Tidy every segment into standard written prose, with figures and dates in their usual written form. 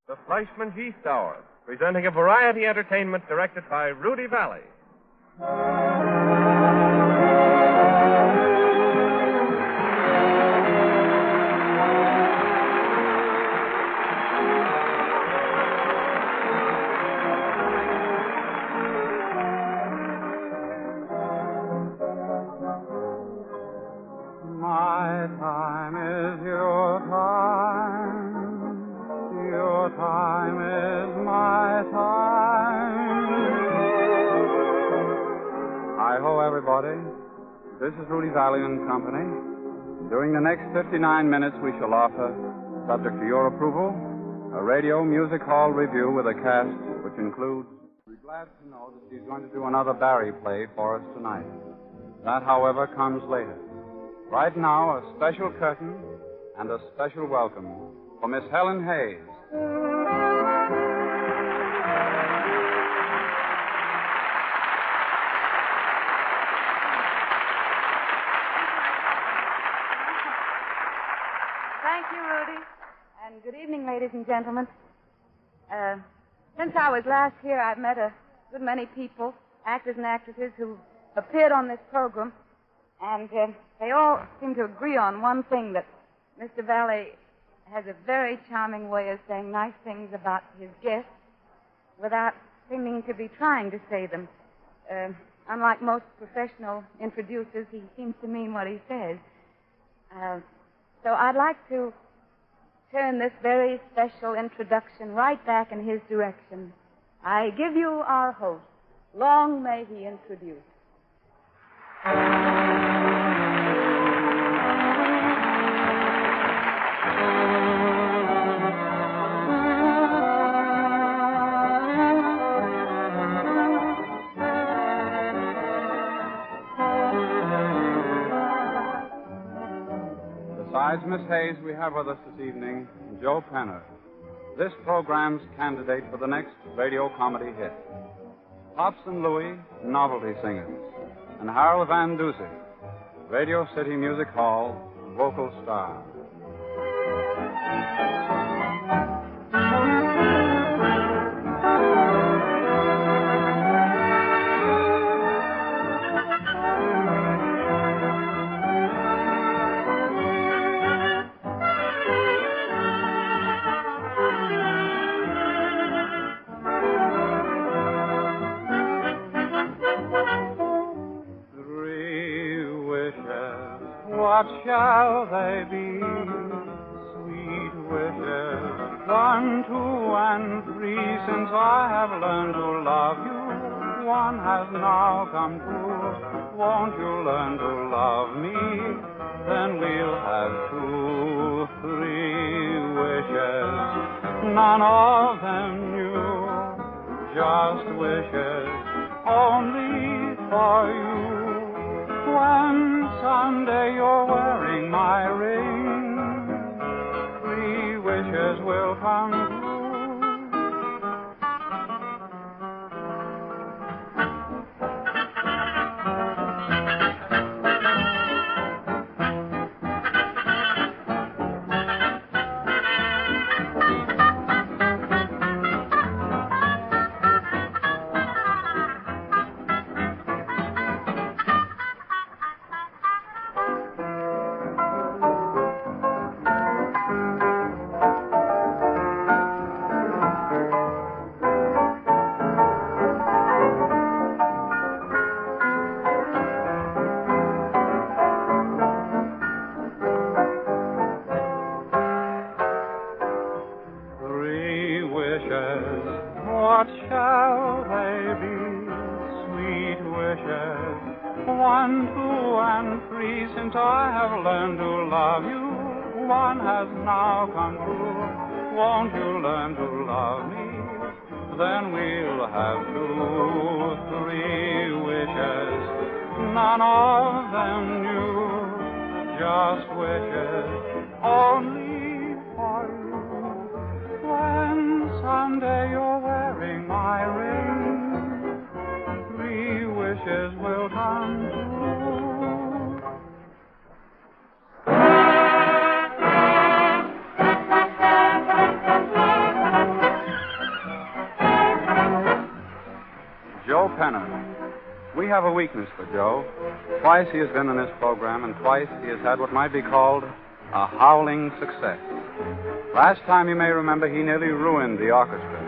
The Fleischman's Yeast Hour, presenting a variety entertainment directed by Rudy Vallee. My time is your time. Your time is my time. Hi-ho, everybody. This is Rudy Vallee and Company. During the next 59 minutes, we shall offer, subject to your approval, a radio music hall review with a cast which includes... We're glad to know that she's going to do another Barrie play for us tonight. That, however, comes later. Right now, a special curtain and a special welcome for Miss Helen Hayes. Thank you, Rudy. And good evening, ladies and gentlemen. Since I was last here, I've met a good many people, actors and actresses, who appeared on this program. And they all seem to agree on one thing, that Mr. Vallee has a very charming way of saying nice things about his guests without seeming to be trying to say them. Unlike most professional introducers, he seems to mean what he says. So I'd like to turn this very special introduction right back in his direction. I give you our host. Long may he introduce. Besides Miss Hayes, we have with us this evening Joe Penner, this program's candidate for the next radio comedy hit. Pops and Louie, novelty singers, and Harold Van Dusee, Radio City Music Hall, vocal star. What shall they be? Sweet wishes, 1, 2, and 3. Since I have learned to love you, one has now come true. Won't you learn to love me? Then we'll have 2, 3 wishes, none of them new. Just wishes, only for you. When someday you're wearing my ring, 3 wishes will come true. What shall they be? Sweet wishes, 1, 2, and 3. Since I have learned to love you, one has now come true. Won't you learn to love me? Then we'll have 2, 3 wishes, none of them new. Just wishes, only for you. When someday you're wearing my ring, 3 wishes will come true. Penner. We have a weakness for Joe. Twice he has been in this program, and twice he has had what might be called a howling success. Last time, you may remember, he nearly ruined the orchestra.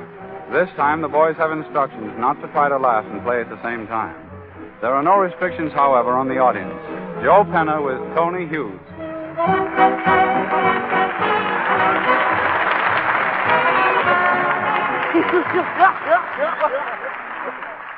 This time, the boys have instructions not to try to laugh and play at the same time. There are no restrictions, however, on the audience. Joe Penner with Tony Hughes.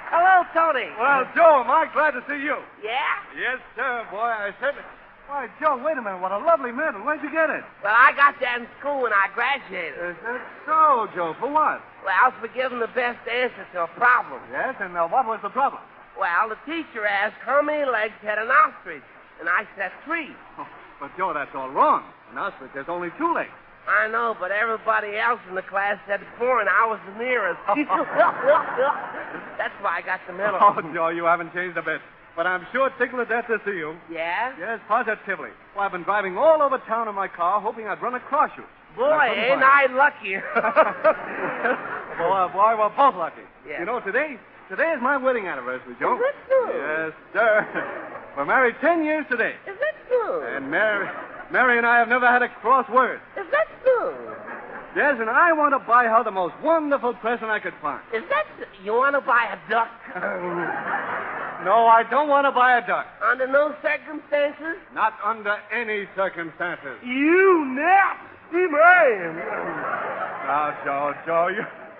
Hello, Tony. Well, Joe, am I glad to see you? Yeah? Yes, sir, boy. I said it. Why, Joe, wait a minute. What a lovely medal. Where'd you get it? Well, I got that in school when I graduated. Is that so, Joe? For what? Well, for giving the best answer to a problem. Yes, and what was the problem? Well, the teacher asked how many legs had an ostrich, and I said 3. Oh, but, Joe, that's all wrong. An ostrich has only 2 legs. I know, but everybody else in the class said 4, and I was the nearest. That's why I got the medal. Oh, Joe, you haven't changed a bit. But I'm sure tickled to death to see you. Yeah? Yes, positively. Well, I've been driving all over town in my car, hoping I'd run across you. Boy, ain't I lucky. Boy, we're both lucky. Yeah. You know, today is my wedding anniversary, Joe. Is that true? Yes, sir. We're married 10 years today. Is that true? And Mary and I have never had a cross word. Is that true? Yes, and I want to buy her the most wonderful present I could find. Is that... You want to buy a duck? No, I don't want to buy a duck. Under no circumstances? Not under any circumstances. You nasty man. Now, Joe,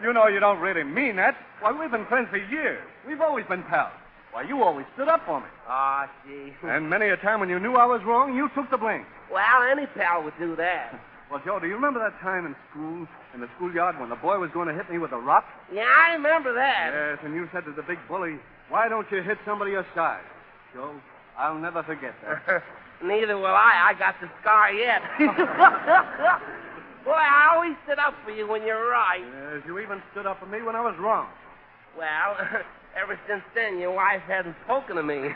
you know you don't really mean that. Why, we've been friends for years. We've always been pals. Why, you always stood up for me. Ah, gee. And many a time when you knew I was wrong, you took the blame. Well, any pal would do that. Well, Joe, do you remember that time in school, in the schoolyard, when the boy was going to hit me with a rock? Yeah, I remember that. Yes, and you said to the big bully, why don't you hit somebody your size? Joe, I'll never forget that. Neither will I. I got the scar yet. Boy, I always stood up for you when you're right. Yes, you even stood up for me when I was wrong. Well, ever since then, your wife hasn't spoken to me.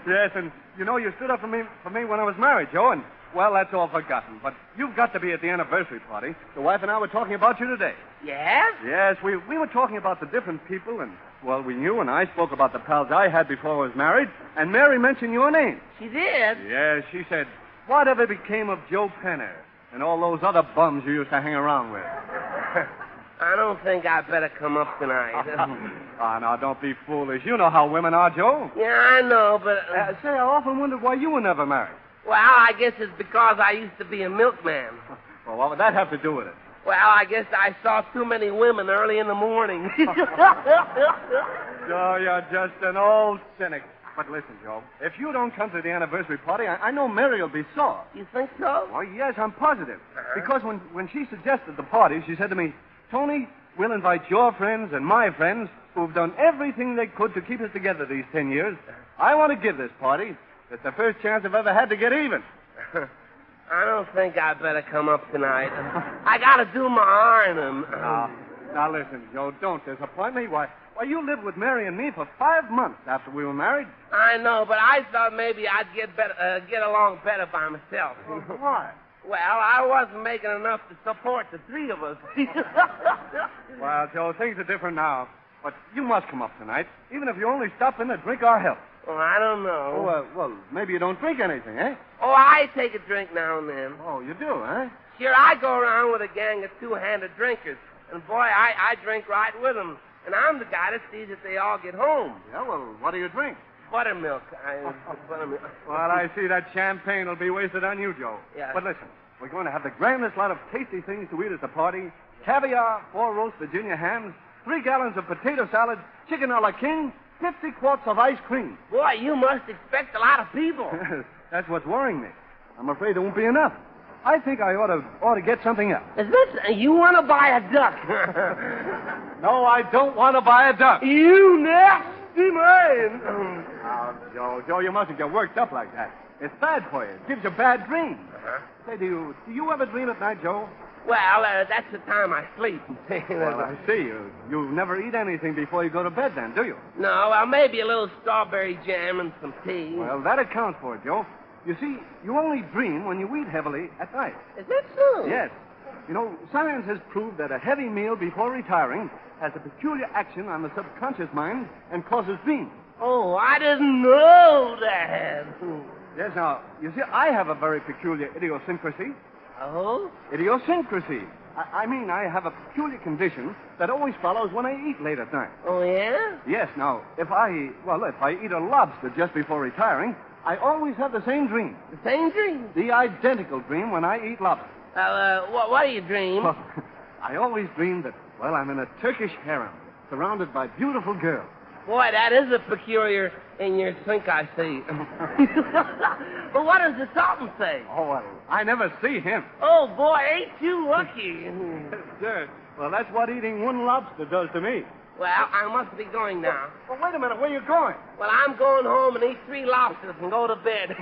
Yes, and you know you stood up for me when I was married, Joe, and, well, that's all forgotten. But you've got to be at the anniversary party. The wife and I were talking about you today. Yeah? Yes, we were talking about the different people, and, well, we knew, and I spoke about the pals I had before I was married, and Mary mentioned your name. She did? Yes, she said, whatever became of Joe Penner and all those other bums you used to hang around with? I don't think I'd better come up tonight. Oh, now, don't be foolish. You know how women are, Joe. Yeah, I know, but... Say, I often wondered why you were never married. Well, I guess it's because I used to be a milkman. Well, what would that have to do with it? Well, I guess I saw too many women early in the morning. Joe, you're just an old cynic. But listen, Joe, if you don't come to the anniversary party, I know Mary will be sore. You think so? Oh, yes, I'm positive. Because when she suggested the party, she said to me, Tony, we'll invite your friends and my friends who've done everything they could to keep us together these 10 years. I want to give this party. It's the first chance I've ever had to get even. I don't think I'd better come up tonight. I got to do my ironing. Now, listen, Joe, don't disappoint me. Why, you lived with Mary and me for 5 months after we were married. I know, but I thought maybe I'd get along better by myself. Why? Well, I wasn't making enough to support the 3 of us. Well, Joe, things are different now. But you must come up tonight, even if you only stop in to drink our health. Well, I don't know. Oh, well, maybe you don't drink anything, eh? Oh, I take a drink now and then. Oh, you do, eh? Sure, I go around with a gang of 2-handed drinkers. And, boy, I drink right with them. And I'm the guy that sees that they all get home. Yeah, well, what do you drink? Buttermilk. Buttermilk. Well, I see that champagne will be wasted on you, Joe. Yeah. But listen, we're going to have the grandest lot of tasty things to eat at the party. Caviar, 4 roast Virginia hams, 3 gallons of potato salad, chicken a la king, 50 quarts of ice cream. Boy, you must expect a lot of people. That's what's worrying me. I'm afraid there won't be enough. I think I ought to get something else. Is this... You want to buy a duck? No, I don't want to buy a duck. You nasty man. Oh, Joe, you mustn't get worked up like that. It's bad for you. It gives you bad dreams. Say, do you ever dream at night, Joe? Well, that's the time I sleep. Well, I see. You never eat anything before you go to bed then, do you? No, well, maybe a little strawberry jam and some tea. Well, that accounts for it, Joe. You see, you only dream when you eat heavily at night. Is that true? Yes. You know, science has proved that a heavy meal before retiring has a peculiar action on the subconscious mind and causes dreams. Oh, I didn't know that. Yes, now, you see, I have a very peculiar idiosyncrasy. Oh? Idiosyncrasy. I mean, I have a peculiar condition that always follows when I eat late at night. Oh, yeah? Yes, now, if I eat a lobster just before retiring, I always have the same dream. The same dream? The identical dream when I eat lobster. What do you dream? Well, I always dream that, I'm in a Turkish harem, surrounded by beautiful girls. Boy, that is a peculiar in your sink, I see. But what does the Sultan say? Oh, well, I never see him. Oh, boy, ain't you lucky? Sir, well, that's what eating one lobster does to me. Well, I must be going now. Well, wait a minute. Where are you going? Well, I'm going home and eat 3 lobsters and go to bed.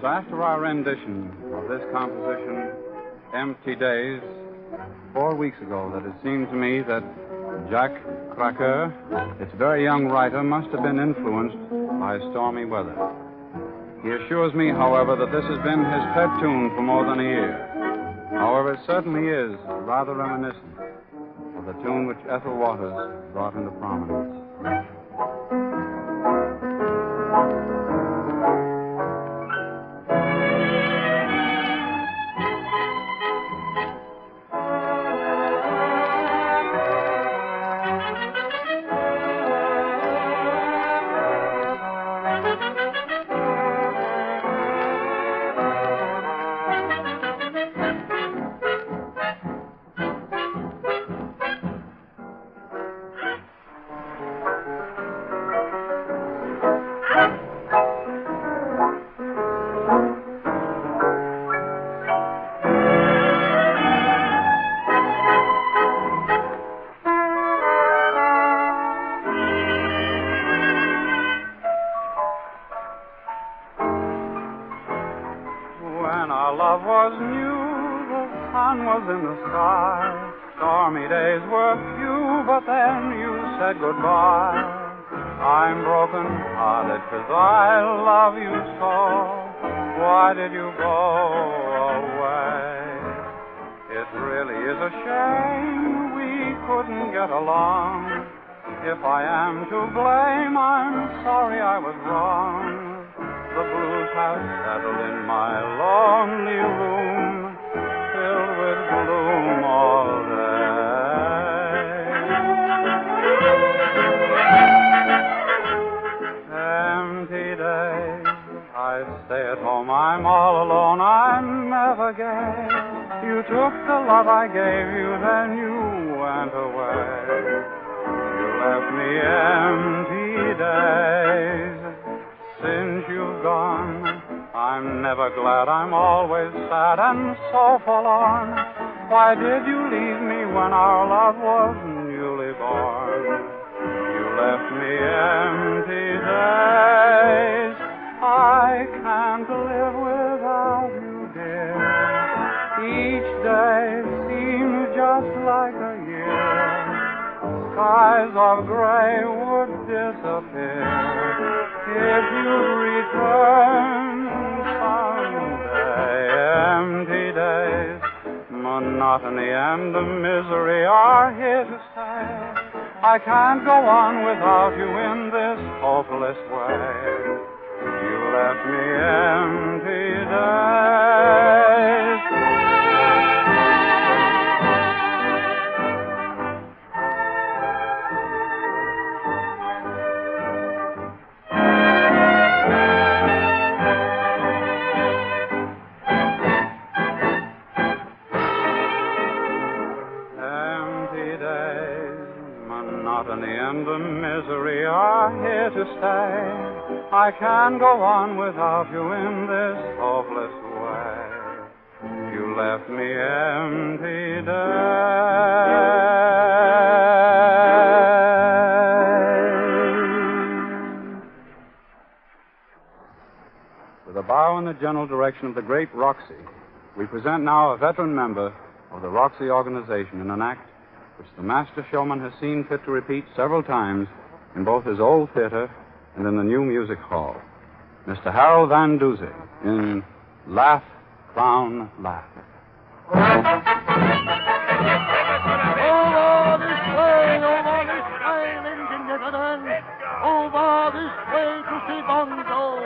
After our rendition of this composition, Empty Days, 4 weeks ago, that it seemed to me that Jack Cracker, its very young writer, must have been influenced by stormy weather. He assures me, however, that this has been his pet tune for more than a year. However, it certainly is rather reminiscent of the tune which Ethel Waters brought into prominence. Goodbye. I'm broken hearted 'cause I love you so. Why did you go away? It really is a shame we couldn't get along. If I am to blame, I'm sorry I was wrong. The blues have settled in my lonely room, filled with gloom all day. Empty days, I stay at home, I'm all alone, I'm never gay. You took the love I gave you, then you went away. You left me empty days. Since you've gone, I'm never glad, I'm always sad and so forlorn. Why did you leave me when our love was newly born? You left me empty days. I can't live without you, dear. Each day seems just like a year. Skies of gray would disappear disappear. If you return someday, empty days, monotony and the misery are here to stay. I can't go on without you in this hopeless way. You left me empty days. And the misery are here to stay. I can't go on without you in this hopeless way. You left me empty days. With a bow in the general direction of the great Roxy, we present now a veteran member of the Roxy organization in an act which the master showman has seen fit to repeat several times in both his old theater and in the new music hall. Mr. Harold Van Dusee in Laugh, Clown, Laugh. Over this way, ladies and gentlemen. Over this way to see Bonzo.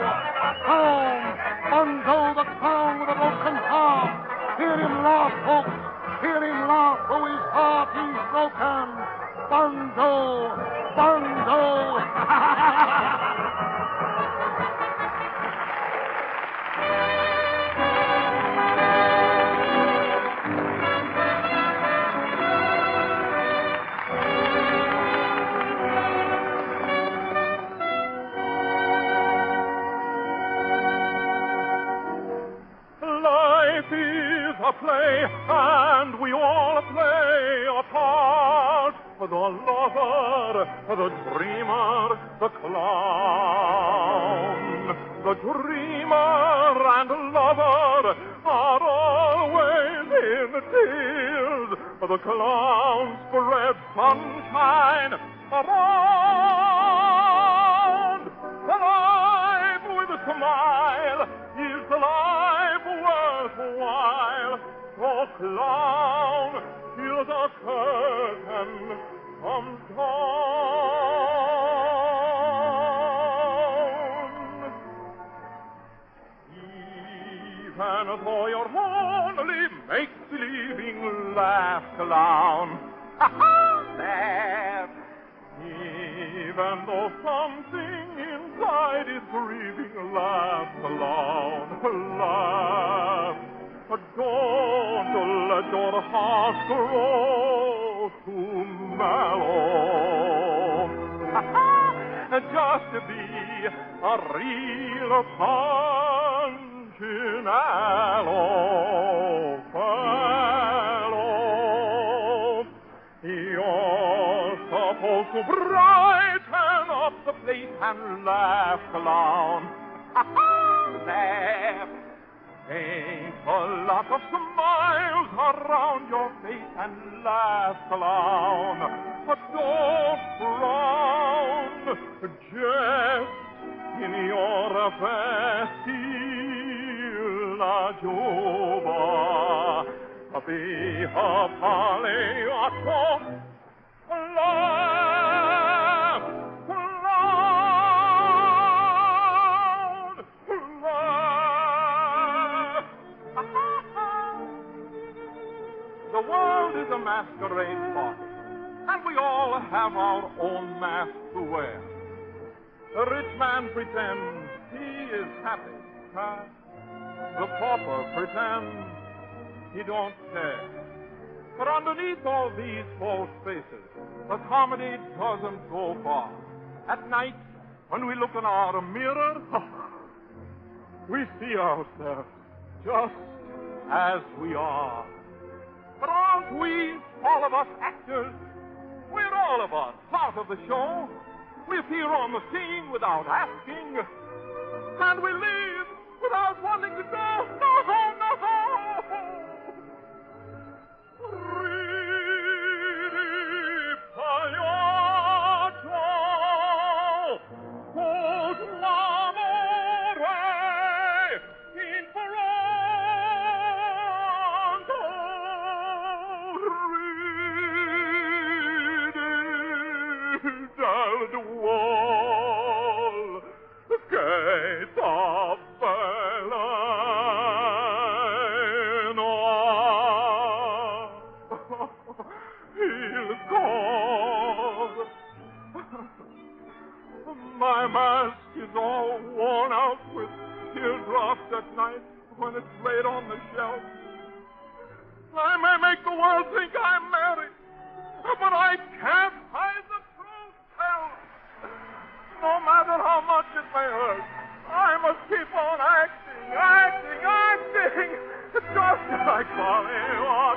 Bonzo the clown with a broken heart. Hear him laugh, folks. Hear him laugh, though his heart is broken. Bonzo! Bonzo! Life is a play, and we all play a part. The lover, the dreamer, the clown. The dreamer and lover are always in tears. The clown spreads sunshine around. The life with a smile is the life worthwhile. So clown, till the curtain comes down. Even though you're only make-believing, laugh, clown. Ha-ha! There. Even though something inside is grieving, laugh, clown, laugh. Don't let your heart grow too mellow. Just be a real punchinello fellow. You're supposed to brighten up the place and laugh, clown. Laugh. Paint a lot of smiles around your face and laugh, clown. But don't frown, just in your vestila juba. Be a palliato, laugh, clown, laugh. The world is a masquerade party, and we all have our own masks to wear. The rich man pretends he is happy. The pauper pretends he don't care. But underneath all these false faces, the comedy doesn't go far. At night, when we look in our mirror, we see ourselves just as we are. But aren't we, all of us actors? We're all of us part of the show. We appear on the scene without asking, and we leave without wanting to go. No, no! Ridi Pagliaccio, all worn out with teardrops at night when it's laid on the shelf. I may make the world think I'm married, but I can't hide the truth, Helen. No matter how much it may hurt, I must keep on acting, just like Barrie or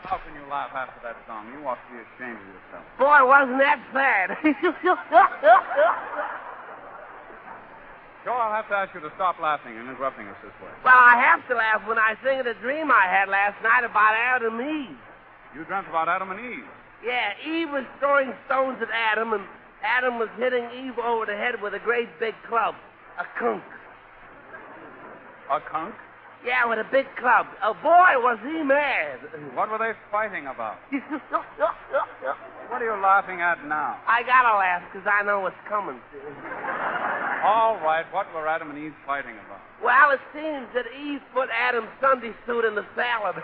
How can you laugh after that song? You ought to be ashamed of yourself. Boy, wasn't that sad. Joe, I'll have to ask you to stop laughing and interrupting us this way. Well, I have to laugh when I sing of the dream I had last night about Adam and Eve. You dreamt about Adam and Eve. Yeah, Eve was throwing stones at Adam, and Adam was hitting Eve over the head with a great big club. A conch. A conch? Yeah, with a big club. Oh, boy, was he mad. What were they fighting about? What are you laughing at now? I gotta laugh, because I know what's coming. All right, what were Adam and Eve fighting about? Well, it seems that Eve put Adam's Sunday suit in the salad.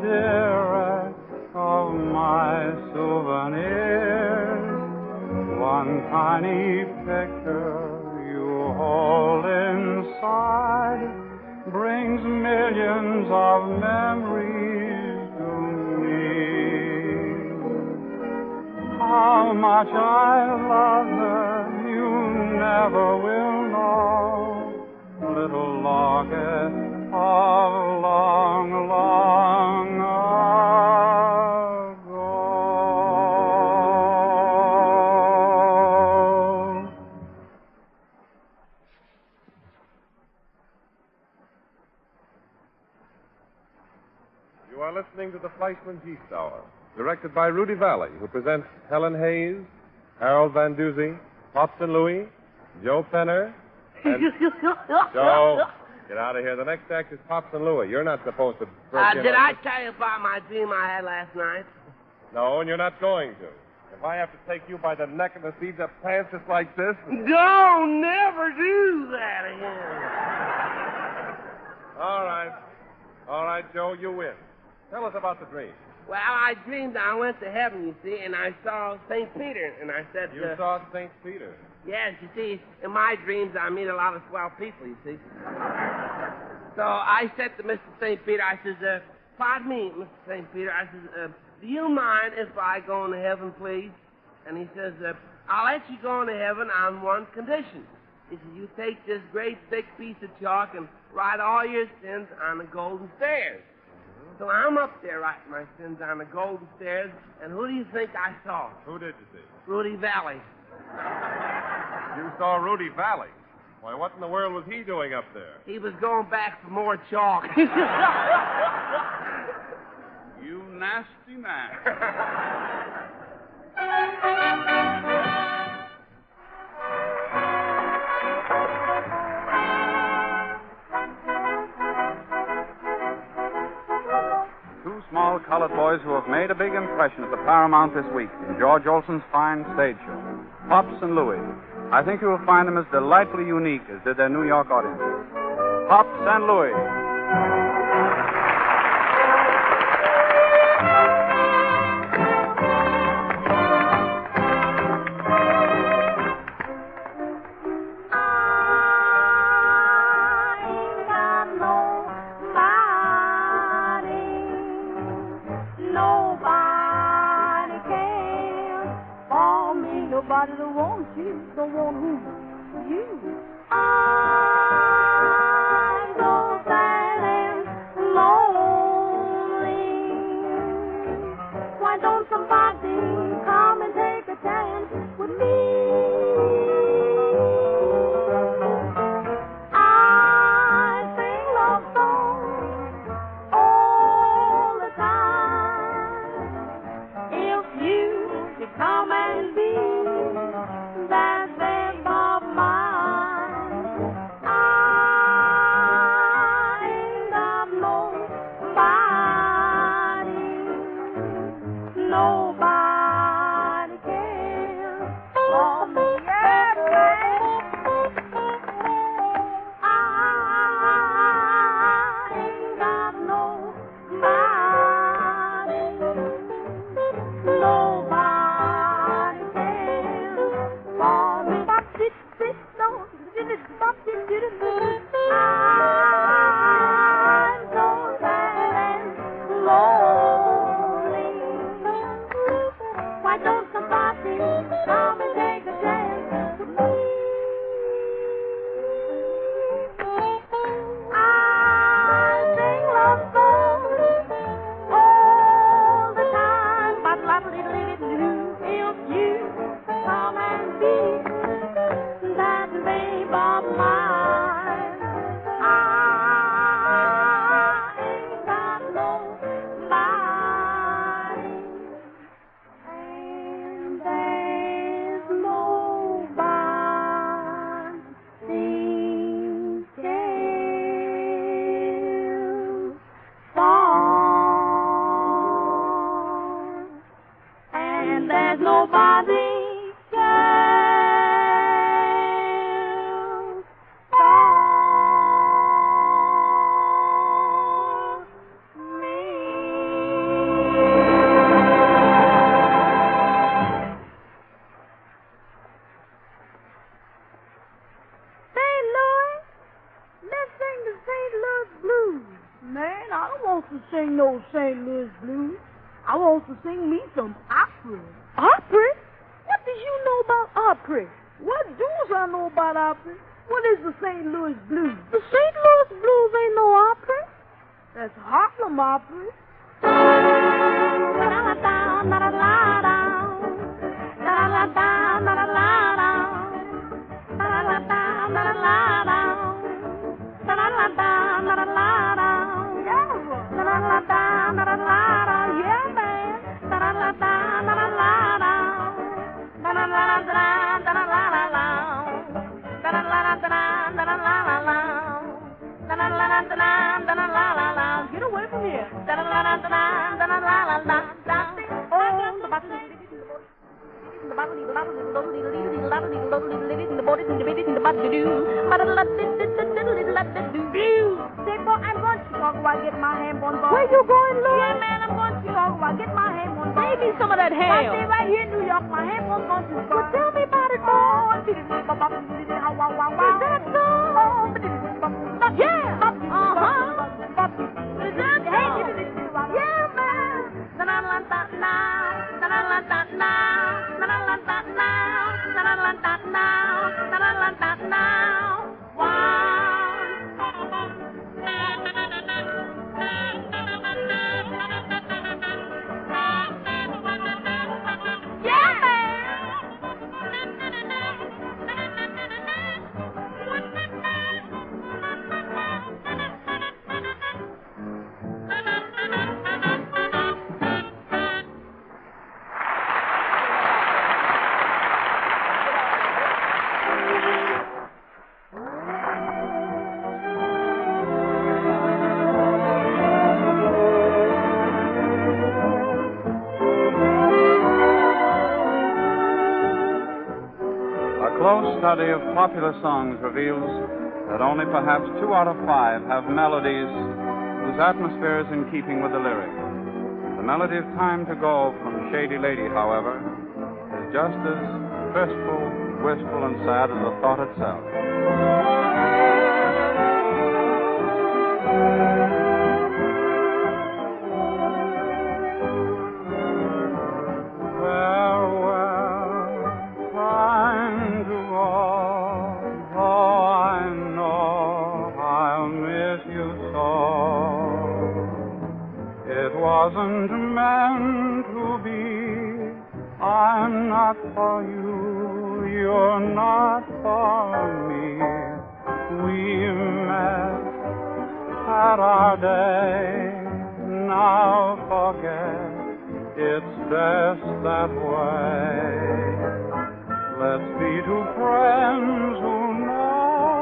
Dearest heaven is one tiny picture you hold inside, brings millions of memories to me. How much I love her, you never will know. Little locket of long, long ago. You are listening to the Fleischmann Yeast Hour, directed by Rudy Vallee, who presents Helen Hayes, Harold Van Dusee, Pops and Louie, Joe Fenner, and... Joe, get out of here. The next act is Pops and Louie. You're not supposed to... Did I tell you about my dream I had last night? No, and you're not going to. If I have to take you by the neck of the seat of pants just like this... Don't never do that again. All right, Joe, you win. Tell us about the dream. Well, I dreamed I went to heaven, you see, and I saw St. Peter, and I said... You saw St. Peter? Yes, you see, in my dreams I meet a lot of swell people, you see. So I said to Mr. St. Peter, I says, pardon me, Mr. St. Peter, I says, do you mind if I go into heaven, please? And he says, I'll let you go into heaven on one condition. He says, you take this great big piece of chalk and write all your sins on the golden stairs. So I'm up there writing my sins on the golden stairs, and who do you think I saw? Who did you see? Rudy Vallee. You saw Rudy Vallee? Why, what in the world was he doing up there? He was going back for more chalk. You nasty man. Two small colored boys who have made a big impression at the Paramount this week in George Olson's fine stage show. Pops and Louie. I think you will find them as delightfully unique as did their New York audiences. Pops and Louie. Nobody that wants you, the one who you. I'm so sad and lonely. Why don't somebody come and take a chance with me? I sing love songs all the time. If you could come and be that babe of mine, I ain't got nobody cares for me. Yeah, I ain't got nobody cares for me. I'm so sad and lonely. Why don't somebody come and take a chance with me? I sing love songs all the time, but if you come and be that babe of mine, I ain't got nobody, and there's nobody cares for, and there's nobody those St. Louis blues. I want to sing me some opera. Opera? What do you know about opera? What do I know about opera? What is the St. Louis blues? The St. Louis blues ain't no opera. That's Harlem opera. Get away from here. Say, boy, I'm going to Chicago. I get my ham on board. Where you going, Louie? Yeah, man, I'm going to Chicago. I get my ham on board. Save me some of that I ham. stay right here in New York. My ham on board. Well, tell me about it, boy. Is that so? Yeah. Is that so? Yeah, man. A close study of popular songs reveals that only perhaps 2 out of 5 have melodies whose atmosphere is in keeping with the lyrics. The melody of Time to Go from Shady Lady, however, is just as wistful, and sad as the thought itself. Wasn't meant to be. I'm not for you, you're not for me. We met, had our day, now forget, it's best that way. Let's be two friends who know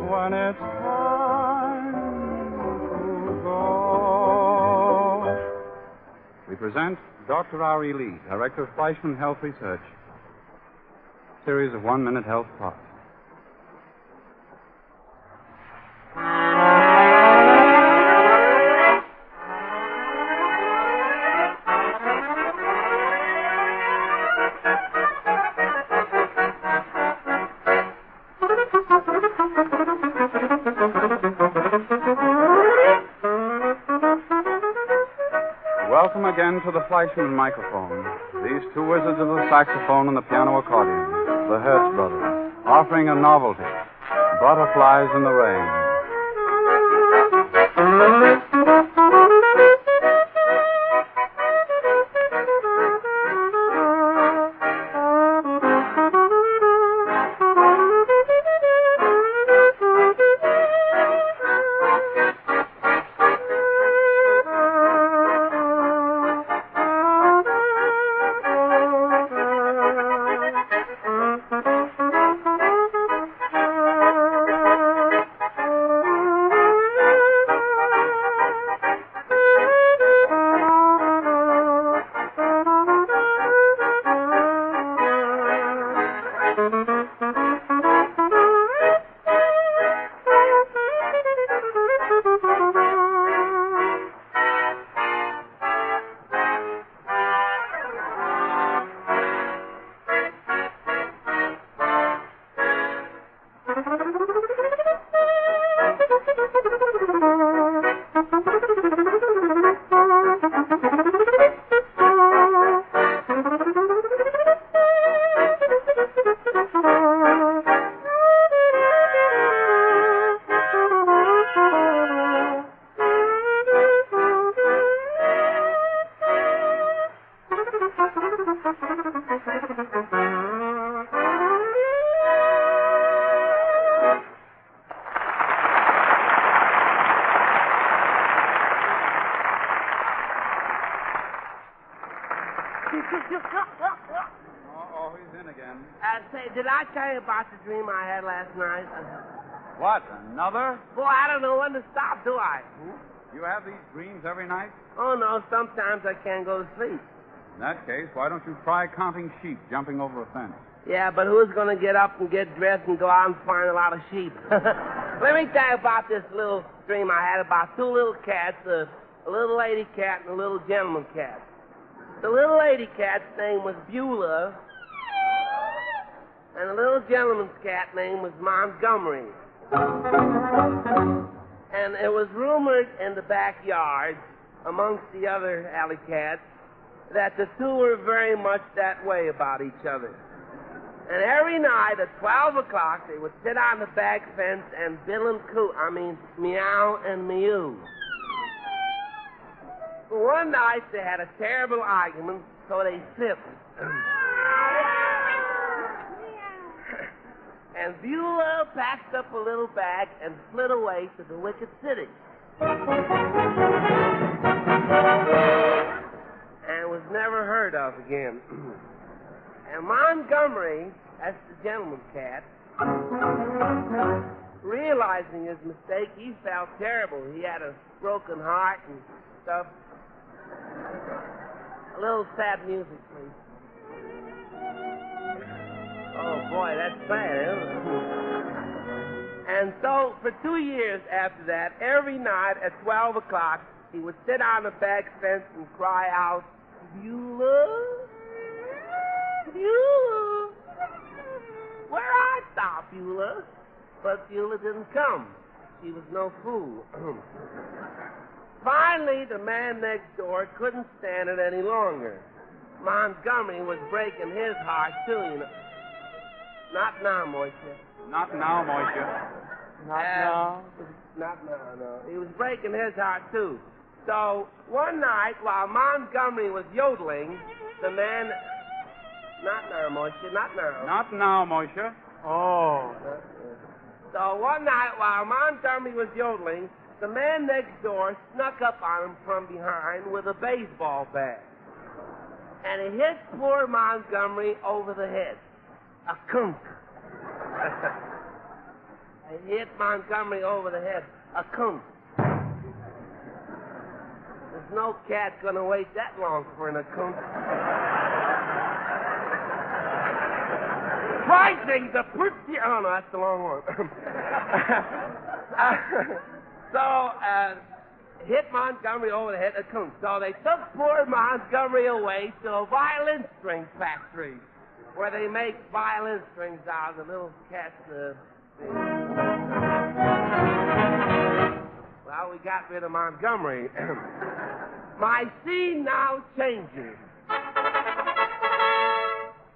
when it's time to go. We present Dr. R.E. Lee, Director of Fleischmann Health Research. Series of 1-minute health plots. Welcome again to the Fleischmann microphone. These two wizards of the saxophone and the piano accordion, the Hertz brothers, offering a novelty, Butterflies in the Rain. Oh, he's in again. Say, did I tell you about the dream I had last night? What, another? Boy, I don't know when to stop, do I? You have these dreams every night? Oh, no, sometimes I can't go to sleep. In that case, why don't you try counting sheep jumping over a fence? Yeah, but who's going to get up and get dressed and go out and find a lot of sheep? Let me tell you about this little dream I had about two little cats, a little lady cat and a little gentleman cat. The little lady cat's name was Beulah, and the little gentleman's cat name was Montgomery. And it was rumored in the backyard, amongst the other alley cats, that the two were very much that way about each other. And every night at 12 o'clock, they would sit on the back fence and meow and mew. One night they had a terrible argument, so they sipped. And Beulah packed up a little bag and fled away to the wicked city. And was never heard of again. And Montgomery, that's the gentleman's cat, realizing his mistake, he felt terrible. He had a broken heart and stuff. A little sad music, please. Oh, boy, that's bad, isn't it? And so, for 2 years after that, every night at 12 o'clock, he would sit on the back fence and cry out, Beulah? Beulah? Where art thou, Beulah? But Beulah didn't come. She was no fool. Finally, the man next door couldn't stand it any longer. Montgomery was breaking his heart, too, you know. Not now, Moisture. Not now, Moisture. Not now? Not now, no. He was breaking his heart, too. So, one night, while Montgomery was yodeling, the man... Not now, Moisture, not now. Not now, Moisture. Oh. So, one night, while Montgomery was yodeling, the man next door snuck up on him from behind with a baseball bat. And he hit poor Montgomery over the head. A kunk. He hit Montgomery over the head. A kunk. There's no cat gonna wait that long for an akunk. Frightening the pretty... Oh, no, that's the long one. Hit Montgomery over the head, a kunk. So they took poor Montgomery away to a violin string factory where they make violin strings out of the little cat's... Well, we got rid of Montgomery. My scene now changes.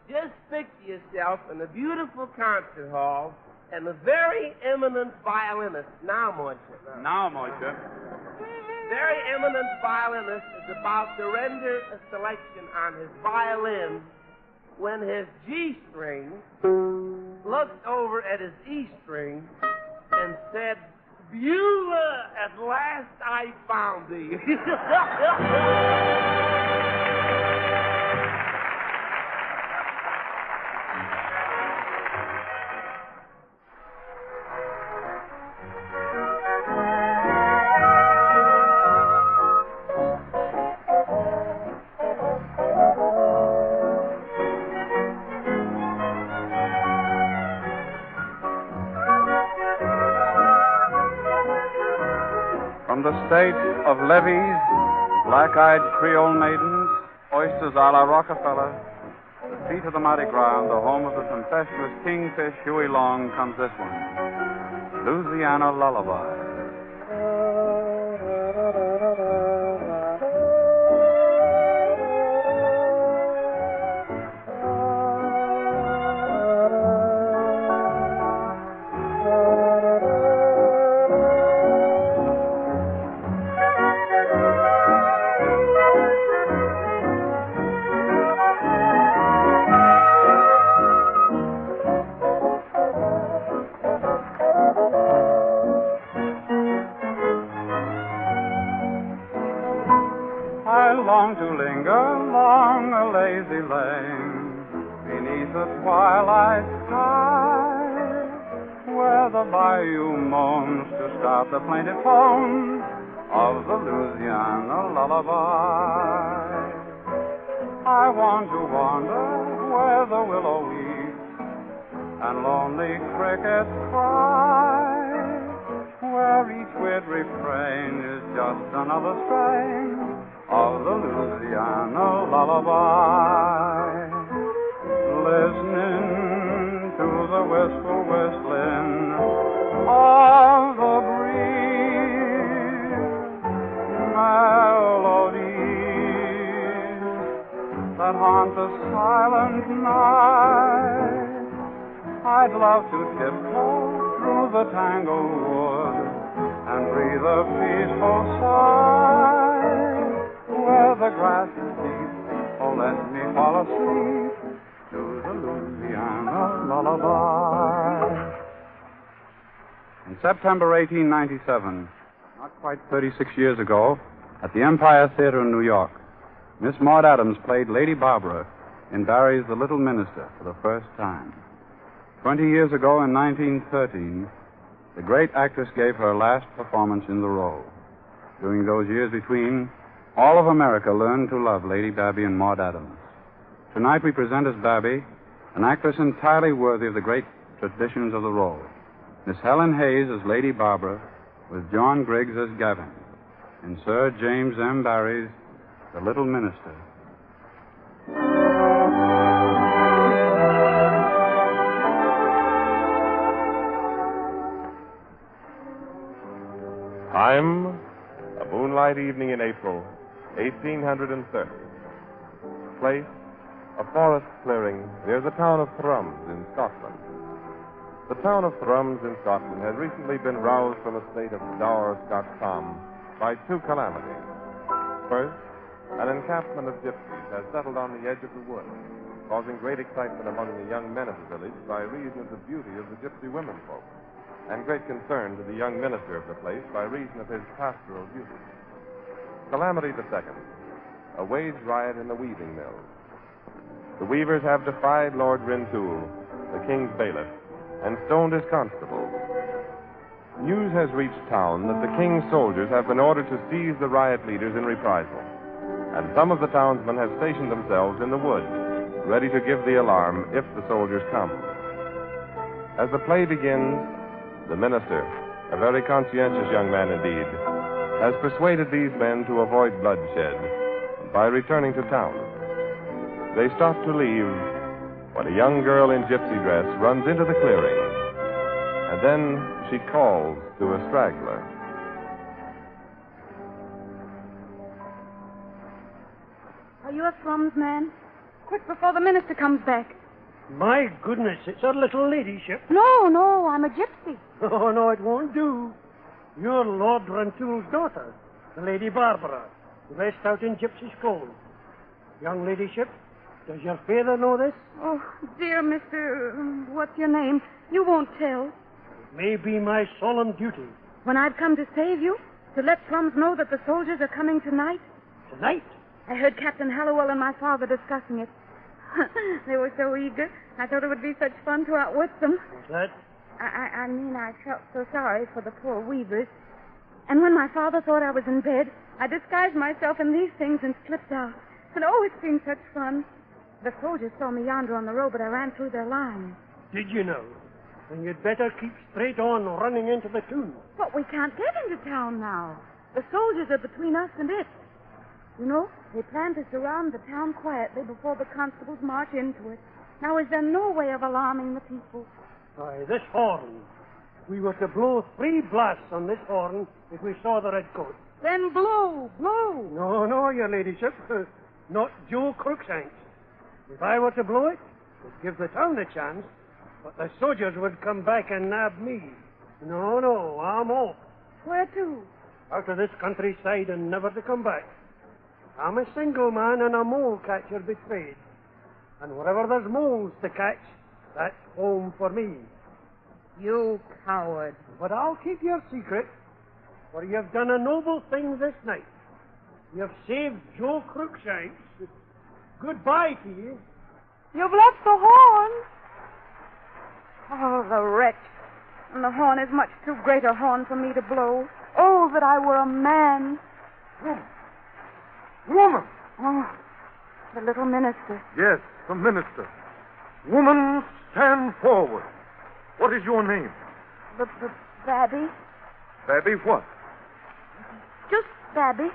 Just picture yourself in a beautiful concert hall and a very eminent violinist. Now, Moisture. Now, Moisture. Very eminent violinist is about to render a selection on his violin when his G string looked over at his E string and said, Beulah, at last I found thee. From the state of levees, black-eyed Creole maidens, oysters a la Rockefeller, the seat of the Mardi Gras, and the home of the tempestuous kingfish Huey Long, comes this one, Louisiana Lullaby. lazy lane beneath the twilight sky, where the bayou moans to start the plaintive tones of the Louisiana lullaby. I want to wander where the willow weeps and lonely crickets cry, where each weird refrain is just another strain of the Louisiana lullaby. Listening to the wistful whistling of the breeze, melodies that haunt the silent night. I'd love to tiptoe through the tangled wood and breathe a peaceful sigh, where the grass is deep. Oh, let me fall asleep to the Louisiana lullaby. In September 1897, not quite 36 years ago, at the Empire Theater in New York, Miss Maud Adams played Lady Barbara in Barrie's The Little Minister for the first time. 20 years ago, in 1913, the great actress gave her last performance in the role. During those years between, all of America learned to love Lady Barbie and Maud Adams. Tonight we present as Barrie an actress entirely worthy of the great traditions of the role. Miss Helen Hayes as Lady Barbara, with John Griggs as Gavin, in Sir James M. Barrie's The Little Minister. Time, a moonlight evening in April, 1830. Place, a forest clearing near the town of Thrums in Scotland. The town of Thrums in Scotland has recently been roused from a state of dour Scotch calm by two calamities. First, an encampment of gypsies has settled on the edge of the wood, causing great excitement among the young men of the village by reason of the beauty of the gypsy womenfolk, and great concern to the young minister of the place by reason of his pastoral duties. Calamity the second, a wage riot in the weaving mills. The weavers have defied Lord Rintoul, the king's bailiff, and stoned his constables. News has reached town that the king's soldiers have been ordered to seize the riot leaders in reprisal, and some of the townsmen have stationed themselves in the woods, ready to give the alarm if the soldiers come. As the play begins, the minister, a very conscientious young man indeed, has persuaded these men to avoid bloodshed by returning to town. They stop to leave when a young girl in gypsy dress runs into the clearing, and then she calls to a straggler. Are you a Thrums man? Quick, before the minister comes back. My goodness, it's our little ladyship. No, I'm a gypsy. Oh, no, it won't do. You're Lord Rantoul's daughter, the Lady Barbara, dressed out in gypsy clothes. Young ladyship, does your father know this? Oh, dear Mr. What's your name? You won't tell. It may be my solemn duty. When I've come to save you, to let Thrums know that the soldiers are coming tonight. Tonight? I heard Captain Hallowell and my father discussing it. They were so eager. I thought it would be such fun to outwit them. What's that? I mean, I felt so sorry for the poor weavers. And when my father thought I was in bed, I disguised myself in these things and slipped out. And oh, it's been such fun. The soldiers saw me yonder on the road, but I ran through their lines. Did you know? Then you'd better keep straight on running into the tomb. But we can't get into town now. The soldiers are between us and it. You know, they plan to surround the town quietly before the constables march into it. Now, is there no way of alarming the people? Why, this horn. We were to blow 3 blasts on this horn if we saw the redcoat. Then blow. No, your ladyship. Not Joe Crookshanks. If I were to blow it, it'd give the town a chance, but the soldiers would come back and nab me. No, I'm off. Where to? Out of this countryside and never to come back. I'm a single man and a mole catcher betrayed. And wherever there's moles to catch, that's home for me. You coward. But I'll keep your secret, for you've done a noble thing this night. You've saved Joe Crookshanks. Goodbye to you. You've left the horn. Oh, the wretch. And the horn is much too great a horn for me to blow. Oh, that I were a man. Woman! Oh, the little minister. Yes, the minister. Woman, stand forward. What is your name? Barrie. Barrie what? Just Barrie.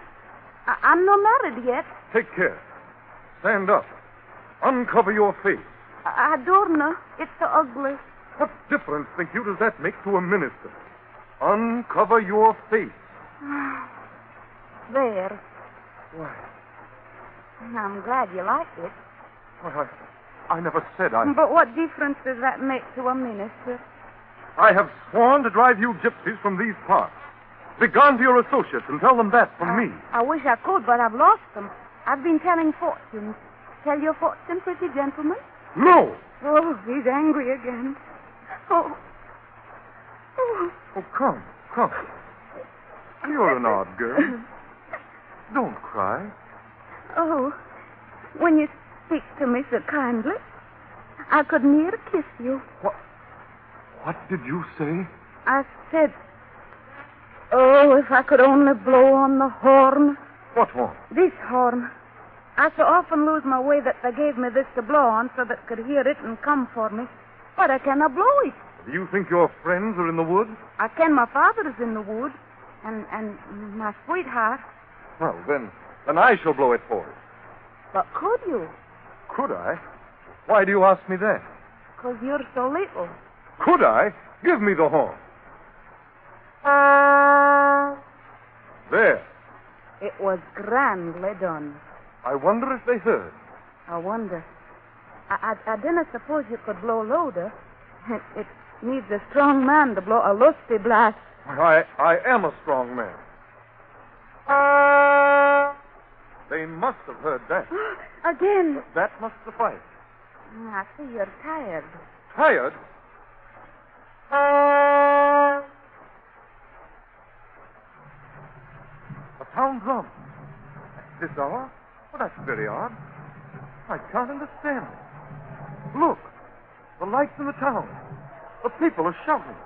I'm not married yet. Take care. Stand up. Uncover your face. I don't know. It's so ugly. What difference, think you, does that make to a minister? Uncover your face. There. Why? I'm glad you like it. Why, I never said I... But what difference does that make to a minister? I have sworn to drive you gypsies from these parts. Begone to your associates and tell them that from me. I wish I could, but I've lost them. I've been telling fortunes. Tell your fortune, pretty gentleman? No! Oh, he's angry again. Oh. Oh, come. You're an odd girl. Don't cry. Oh, when you speak to me so kindly, I could near kiss you. What did you say? I said, oh, if I could only blow on the horn. What horn? This horn. I so often lose my way that they gave me this to blow on so that could hear it and come for me. But I cannot blow it. Do you think your friends are in the woods? I ken my father is in the wood, and my sweetheart. Well, then I shall blow it for you. But could you? Could I? Why do you ask me that? 'Cause you're so little. Could I? Give me the horn. There. It was grandly done. I wonder if they heard. I wonder. I didn't suppose you could blow louder. It needs a strong man to blow a lusty blast. I am a strong man. They must have heard that. Again. That must suffice. I see you're tired. Tired? A town drum. At this hour? Well, that's very odd. I can't understand it. Look. The lights in the town. The people are shouting.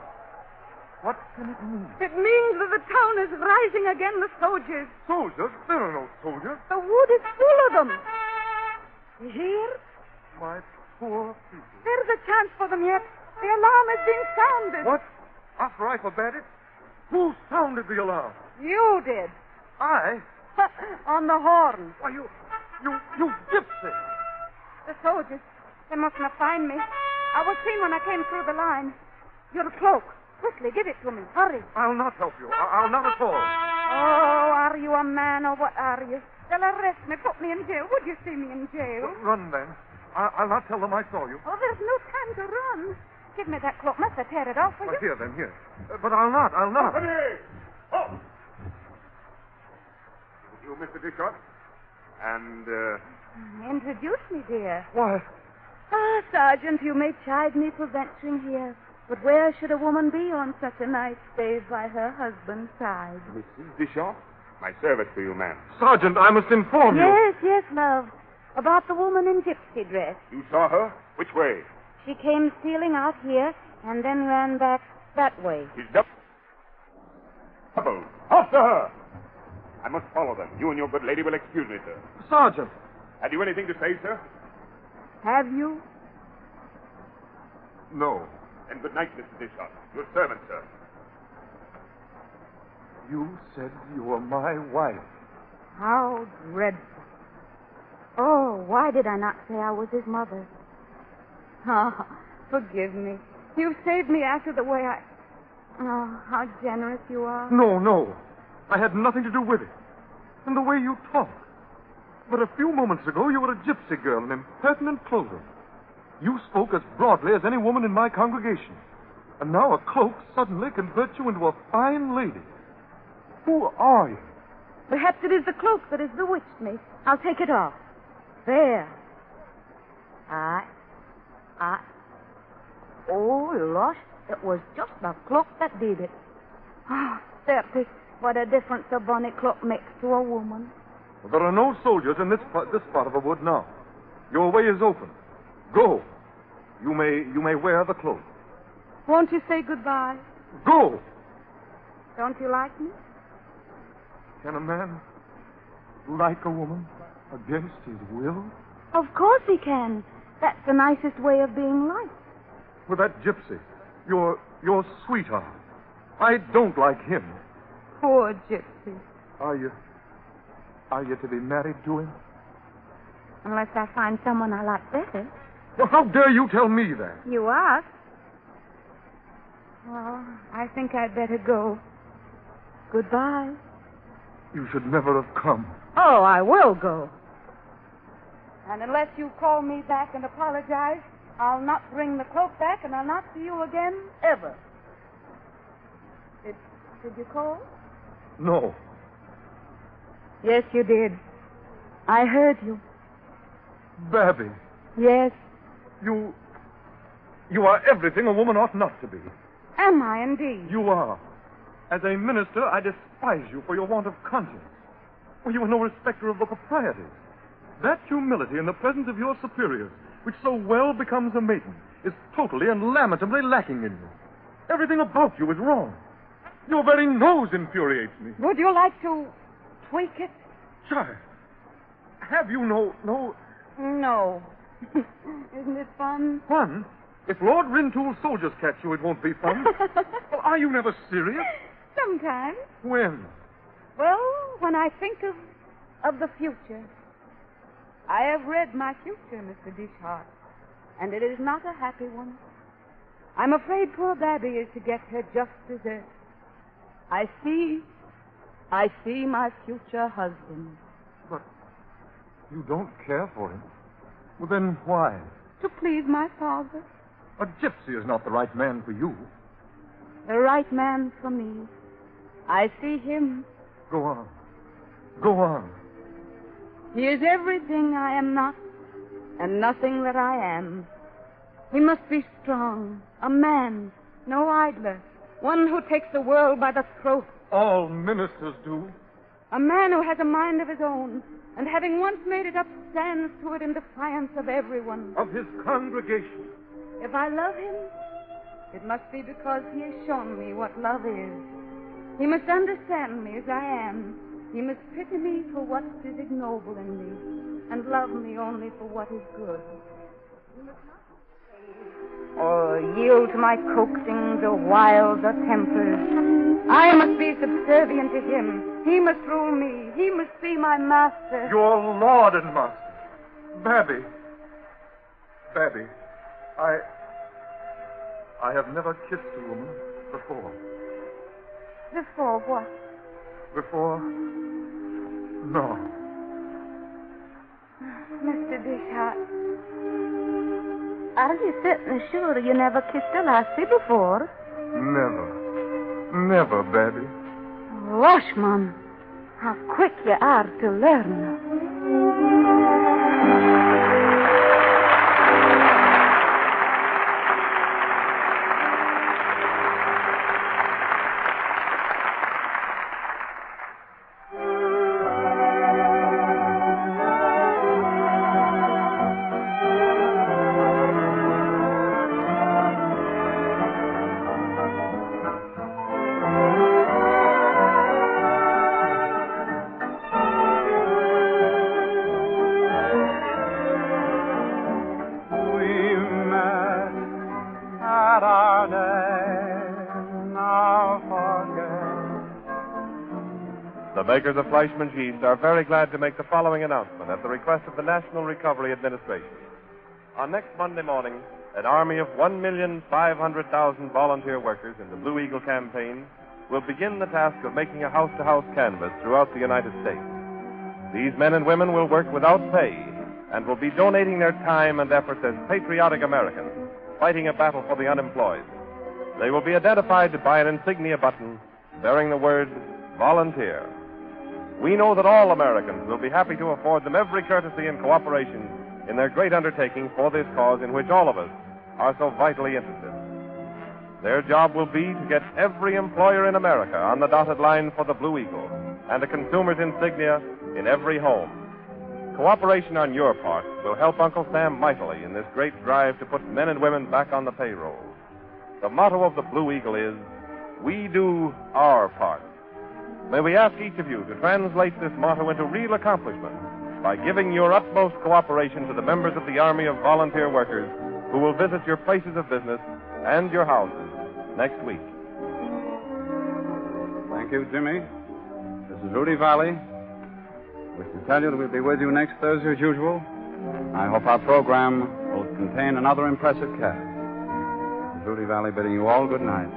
What can it mean? It means that the town is rising again, the soldiers. Soldiers? There are no soldiers. The wood is full of them. You hear? My poor people. There's a chance for them yet. The alarm has been sounded. What? After I forbade it? Who sounded the alarm? You did. I? On the horn. Why, you gypsy. The soldiers. They mustn't have found me. I was seen when I came through the line. Your cloak. Quickly, give it to me. Hurry. I'll not help you. I'll not at all. Oh, are you a man or what are you? They'll arrest me, put me in jail. Would you see me in jail? Run, then. I'll not tell them I saw you. Oh, there's no time to run. Give me that cloak. Must I tear it off for you? Here, then, here. But I'll not. Company! Oh! You, Mr. Dishart? And, Introduce me, dear. Why? Ah, Sergeant, you may chide me for venturing here. But where should a woman be on such a night, save by her husband's side? Mrs. Dishart? My service to you, ma'am. Sergeant, I must inform you. Yes, love. About the woman in gypsy dress. You saw her? Which way? She came stealing out here and then ran back that way. She's double. After her! I must follow them. You and your good lady will excuse me, sir. Sergeant. Have you anything to say, sir? Have you? No. And good night, Mr. Dishart. Your servant, sir. You said you were my wife. How dreadful. Oh, why did I not say I was his mother? Oh, forgive me. You've saved me after the way I... Oh, how generous you are. No. I had nothing to do with it. And the way you talk. But a few moments ago, you were a gypsy girl in impertinent clothing. You spoke as broadly as any woman in my congregation. And now a cloak suddenly converts you into a fine lady. Who are you? Perhaps it is the cloak that has bewitched me. I'll take it off. There. Oh, losh, it was just the cloak that did it. Oh, Certes, what a difference a bonnet cloak makes to a woman. Well, there are no soldiers in this part of the wood now. Your way is open. Go. You may wear the cloak. Won't you say goodbye? Go. Don't you like me? Can a man like a woman against his will? Of course he can. That's the nicest way of being liked. With that gypsy, your sweetheart. I don't like him. Poor gypsy. Are you to be married to him? Unless I find someone I like better. Well, how dare you tell me that? You asked. Well, I think I'd better go. Goodbye. You should never have come. Oh, I will go. And unless you call me back and apologize, I'll not bring the cloak back and I'll not see you again, ever. Did you call? No. Yes, you did. I heard you. Barrie. Yes. You are everything a woman ought not to be. Am I, indeed? You are. As a minister, I despise you for your want of conscience. For you are no respecter of the proprieties. That humility in the presence of your superiors, which so well becomes a maiden, is totally and lamentably lacking in you. Everything about you is wrong. Your very nose infuriates me. Would you like to tweak it? Child, have you no... No. Isn't it fun? Fun? If Lord Rintoul's soldiers catch you, it won't be fun. Well, are you never serious? Sometimes. When? Well, when I think of the future. I have read my future, Mr. Dishart, and it is not a happy one. I'm afraid poor Barrie is to get her just desert. I see my future husband. But you don't care for him. Well, then why? To please my father. A gypsy is not the right man for you. The right man for me. I see him. Go on. Go on. He is everything I am not, and nothing that I am. He must be strong, a man, no idler, one who takes the world by the throat. All ministers do. A man who has a mind of his own, and having once made it up, stands to it in defiance of everyone. Of his congregation. If I love him, it must be because he has shown me what love is. He must understand me as I am. He must pity me for what is ignoble in me, and love me only for what is good. Or yield to my coaxings or wiles or tempers. I must be subservient to him. He must rule me. He must be my master. Your lord and master. Barrie. I have never kissed a woman before. Before what? Before? No. Mr. Dishart, are you certainly sure you never kissed a lassie before? Never, Barrie. Fleischmann, how quick you are to learn. The makers of Fleischmann's Yeast are very glad to make the following announcement at the request of the National Recovery Administration. On next Monday morning, an army of 1,500,000 volunteer workers in the Blue Eagle campaign will begin the task of making a house-to-house canvass throughout the United States. These men and women will work without pay and will be donating their time and efforts as patriotic Americans, fighting a battle for the unemployed. They will be identified by an insignia button bearing the word volunteer. We know that all Americans will be happy to afford them every courtesy and cooperation in their great undertaking for this cause in which all of us are so vitally interested. Their job will be to get every employer in America on the dotted line for the Blue Eagle and a consumer's insignia in every home. Cooperation on your part will help Uncle Sam mightily in this great drive to put men and women back on the payroll. The motto of the Blue Eagle is, we do our part. May we ask each of you to translate this motto into real accomplishment by giving your utmost cooperation to the members of the Army of Volunteer Workers who will visit your places of business and your houses next week. Thank you, Jimmy. This is Rudy Vallee. Wish to tell you that we'll be with you next Thursday as usual. I hope our program will contain another impressive cast. This is Rudy Vallee bidding you all good night.